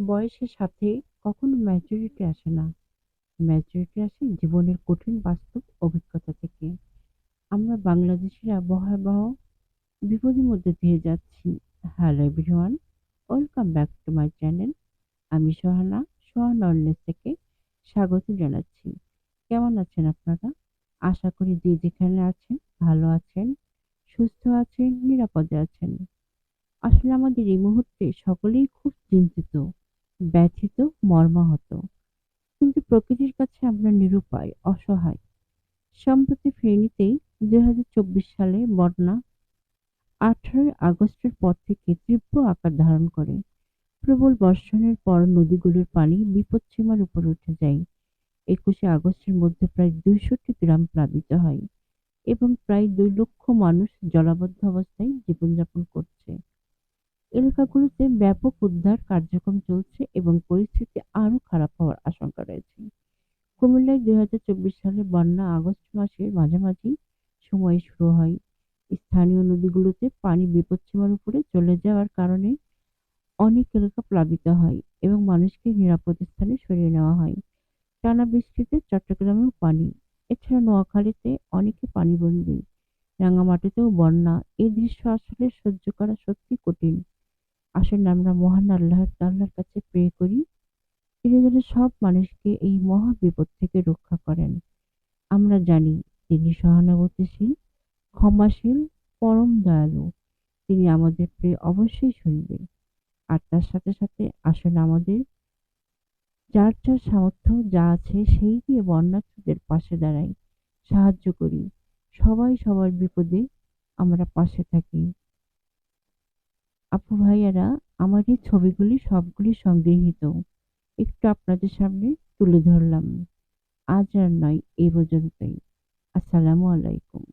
বয়সের সাথে কখনো ম্যাচুরিটি আসে না। ম্যাচুরিটি আসে জীবনের কঠিন বাস্তব অভিজ্ঞতা থেকে। আমরা বাংলাদেশিরা ভয়াবহ বিপদের মধ্যে দিয়ে যাচ্ছি। Hello everyone, welcome back to my channel. আমি সোহানা, সোহানা ওয়েলনেস থেকে স্বাগত জানাচ্ছি। কেমন আছেন আপনারা? আশা করি যে যেখানে আছেন ভালো আছেন, সুস্থ আছেন, নিরাপদে আছেন। আসলে আমাদের এই মুহূর্তে সকলেই খুব চিন্তিত, ব্যথিত, মর্মাহত। কিন্তু প্রকৃতির কাছে আমরা নিরুপায়, অসহায়। সম্প্রতি ফেনীতে ২০২৪ সালে বন্যা ১৮ই আগস্টের পর থেকে তীব্র আকার ধারণ করে। প্রবল বর্ষণের পর নদীগুলোর পানি বিপৎসীমার উপরে উঠে যায়। ২১শে আগস্টের মধ্যে প্রায় ২০০টি গ্রাম প্লাবিত হয় এবং প্রায় ২ লক্ষ মানুষ জলাবদ্ধ অবস্থায় জীবনযাপন করছে। এলাকাগুলোতে ব্যাপক উদ্ধার কার্যক্রম চলছে এবং পরিস্থিতি আরও খারাপ হওয়ার আশঙ্কা রয়েছে। কুমিল্লায় ২০২৪ সালে বন্যা আগস্ট মাসের মাঝামাঝি সময়ে শুরু হয়। স্থানীয় নদীগুলোতে পানি বিপৎসীমার উপরে চলে যাওয়ার কারণে অনেক এলাকা প্লাবিত হয় এবং মানুষকে নিরাপদ স্থানে সরিয়ে নেওয়া হয়। টানা বৃষ্টিতে চট্টগ্রামেও পানি। এছাড়া নোয়াখালীতে অনেকে পানিবন্দী। রাঙামাটিতেও বন্যা। এই দৃশ্য আসলে সহ্য করা সত্যি কঠিন। আসুন আমরা মহান আল্লাহর কাছে প্রে করি, তিনি যেন সব মানুষকে এই মহা বিপদ থেকে রক্ষা করেন। আমরা জানি তিনি সহানুভূতিশীল, ক্ষমাশীল, পরম দয়ালু। তিনি আমাদের প্রে অবশ্যই শুনবেন। আর তার সাথে সাথে আসুন আমাদের যার সামর্থ্য যা আছে সেই দিয়ে বন্যার্থীদের পাশে দাঁড়াই, সাহায্য করি। সবাই সবার বিপদে আমরা পাশে থাকি। আপু ভাইয়ারা, আমার এই ছবিগুলি সবগুলি সংগৃহীত। একটু আপনাদের সামনে তুলে ধরলাম। আজ আর নয়, এই পর্যন্তই। আসসালামু আলাইকুম।